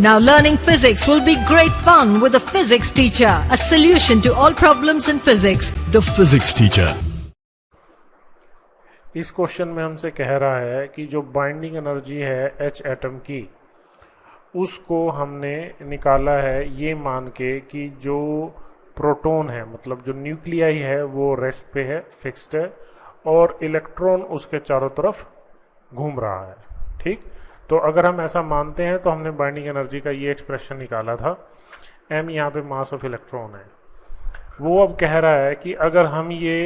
Now learning physics will be great fun with a physics teacher, a solution to all problems in physics. The physics teacher. इस question में हमसे कह रहा है कि जो बाइंडिंग एनर्जी है H एटम की, उसको हमने निकाला है ये मान के कि जो प्रोटॉन है, मतलब जो न्यूक्लियाई है, वो रेस्ट पे है, फिक्स्ड है, और इलेक्ट्रॉन उसके चारों तरफ घूम रहा है। ठीक, तो अगर हम ऐसा मानते हैं तो हमने बाइंडिंग एनर्जी का ये एक्सप्रेशन निकाला था। m यहाँ पे मास ऑफ इलेक्ट्रॉन है। वो अब कह रहा है कि अगर हम ये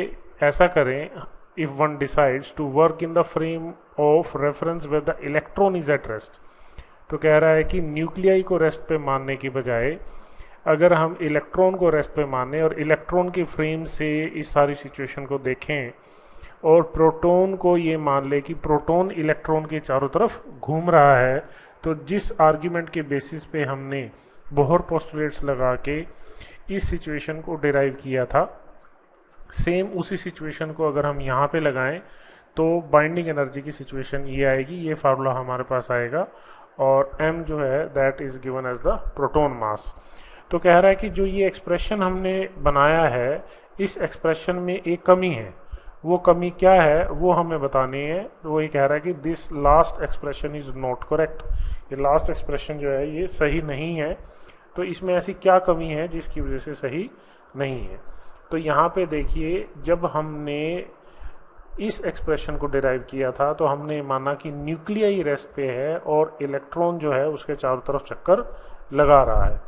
ऐसा करें, if one decides to work in the frame of reference with the electron is at rest, तो कह रहा है कि न्यूक्लियाई को रेस्ट पे मानने की बजाय अगर हम इलेक्ट्रॉन को रेस्ट पे माने और इलेक्ट्रॉन की फ्रेम से इस सारी सिचुएशन को देखें और प्रोटॉन को ये मान ले कि प्रोटॉन इलेक्ट्रॉन के चारों तरफ घूम रहा है, तो जिस आर्ग्यूमेंट के बेसिस पे हमने बोहर पोस्टुलेट्स लगा के इस सिचुएशन को डिराइव किया था, सेम उसी सिचुएशन को अगर हम यहाँ पे लगाएं तो बाइंडिंग एनर्जी की सिचुएशन ये आएगी। ये फार्मूला हमारे पास आएगा और m जो है that is given as the proton mass. तो कह रहा है कि जो ये एक्सप्रेशन हमने बनाया है, इस एक्सप्रेशन में एक कमी है। वो कमी क्या है वो हमें बतानी है। तो वो ये कह रहा है कि this last expression is not correct, ये लास्ट एक्सप्रेशन जो है ये सही नहीं है। तो इसमें ऐसी क्या कमी है जिसकी वजह से सही नहीं है? तो यहाँ पे देखिए, जब हमने इस एक्सप्रेशन को डिराइव किया था तो हमने माना कि न्यूक्लियाई रेस्ट पे है और इलेक्ट्रॉन जो है उसके चारों तरफ चक्कर लगा रहा है।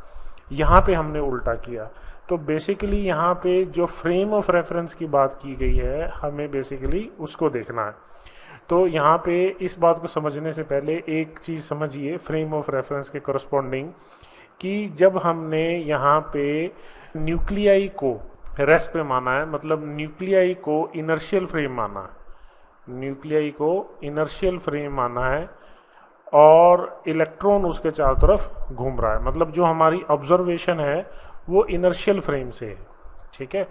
यहाँ पे हमने उल्टा किया। तो बेसिकली यहाँ पे जो फ्रेम ऑफ रेफरेंस की बात की गई है, हमें बेसिकली उसको देखना है। तो यहाँ पे इस बात को समझने से पहले एक चीज़ समझिए फ्रेम ऑफ रेफरेंस के करस्पॉन्डिंग, कि जब हमने यहाँ पे न्यूक्लियाई को रेस्ट पे माना है, मतलब न्यूक्लियाई को इनर्शियल फ्रेम माना है, न्यूक्लियाई को इनर्शियल फ्रेम माना है और इलेक्ट्रॉन उसके चारों तरफ घूम रहा है, मतलब जो हमारी ऑब्जर्वेशन है वो इनर्शियल फ्रेम से है। ठीक है,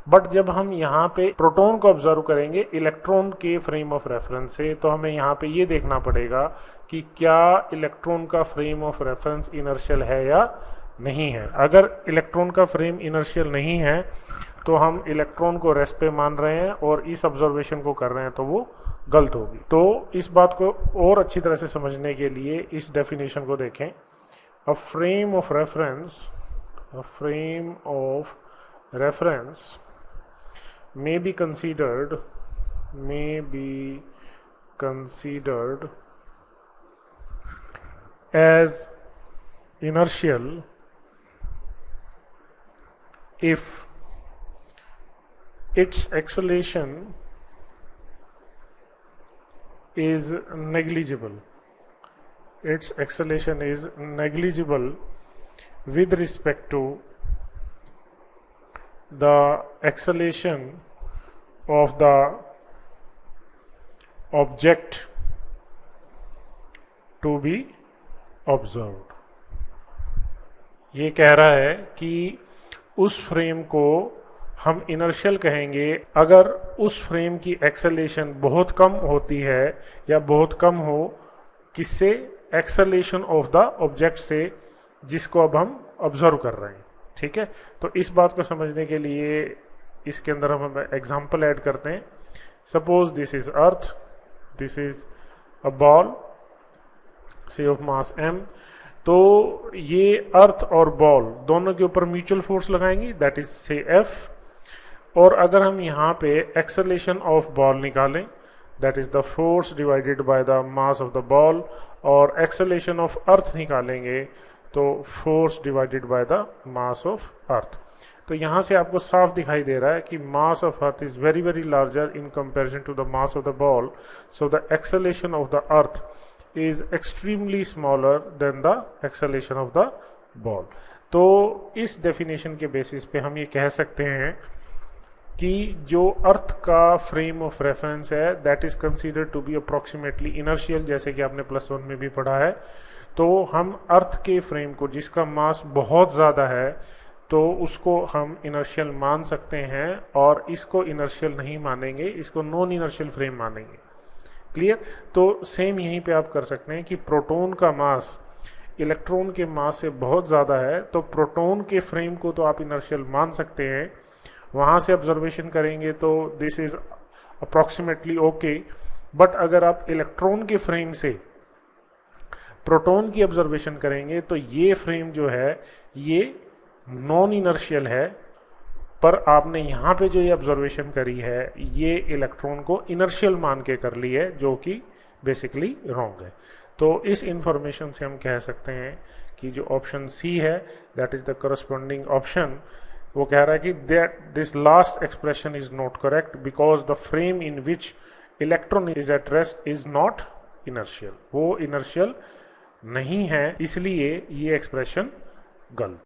बट जब हम यहाँ पे प्रोटॉन को ऑब्जर्व करेंगे इलेक्ट्रॉन के फ्रेम ऑफ रेफरेंस से, तो हमें यहाँ पे ये देखना पड़ेगा कि क्या इलेक्ट्रॉन का फ्रेम ऑफ रेफरेंस इनर्शियल है या नहीं है। अगर इलेक्ट्रॉन का फ्रेम इनर्शियल नहीं है तो हम इलेक्ट्रॉन को रेस्ट पे मान रहे हैं और इस ऑब्जर्वेशन को कर रहे हैं, तो वो गलत होगी। तो इस बात को और अच्छी तरह से समझने के लिए इस डेफिनेशन को देखें। A frame of reference, a frame of reference may be considered as inertial if its acceleration is negligible. Its acceleration is negligible with respect to the acceleration of the object to be observed। ये कह रहा है कि उस frame को हम inertial कहेंगे अगर उस फ्रेम की एक्सेलेरेशन बहुत कम होती है या बहुत कम हो, किससे? एक्सेलेरेशन ऑफ द ऑब्जेक्ट से जिसको अब हम ऑब्जर्व कर रहे हैं। ठीक है, तो इस बात को समझने के लिए इसके अंदर हम एग्जांपल ऐड करते हैं। Suppose this is earth, this is a ball से ऑफ मास m। तो ये अर्थ और बॉल दोनों के ऊपर म्यूचुअल फोर्स लगाएंगे, दैट इज से F। और अगर हम यहाँ पे एक्सेलेरेशन ऑफ बॉल निकालें, that is the force divided by the mass of the ball, और एक्सेलेरेशन ऑफ अर्थ निकालेंगे तो force divided by the mass of अर्थ। तो यहाँ से आपको साफ दिखाई दे रहा है कि mass of earth is very very larger in comparison to the mass of the ball, so the acceleration of the earth is extremely smaller than the acceleration of the ball. तो इस डेफिनेशन के basis पे हम ये कह सकते हैं कि जो अर्थ का फ्रेम ऑफ रेफरेंस है that is considered to be approximately inertial, जैसे कि आपने +1 में भी पढ़ा है। तो हम अर्थ के फ्रेम को जिसका मास बहुत ज़्यादा है तो उसको हम इनर्शियल मान सकते हैं, और इसको इनर्शियल नहीं मानेंगे, इसको नॉन इनर्शियल फ्रेम मानेंगे। क्लियर? तो सेम यहीं पे आप कर सकते हैं कि प्रोटॉन का मास इलेक्ट्रॉन के मास से बहुत ज़्यादा है तो प्रोटॉन के फ्रेम को तो आप इनर्शियल मान सकते हैं, वहाँ से ऑब्जर्वेशन करेंगे तो this is approximately okay. But अगर आप इलेक्ट्रॉन के फ्रेम से प्रोटॉन की ऑब्जर्वेशन करेंगे तो ये फ्रेम जो है ये नॉन इनर्शियल है, पर आपने यहाँ पे जो ये ऑब्जर्वेशन करी है ये इलेक्ट्रॉन को इनर्शियल मान के कर ली है, जो कि बेसिकली रॉन्ग है। तो इस इंफॉर्मेशन से हम कह सकते हैं कि जो ऑप्शन सी है that is the corresponding option, वो कह रहा है कि that this last expression is not correct because the frame in which electron is at rest is not inertial, वो इनर्शियल नहीं है, इसलिए ये एक्सप्रेशन गलत।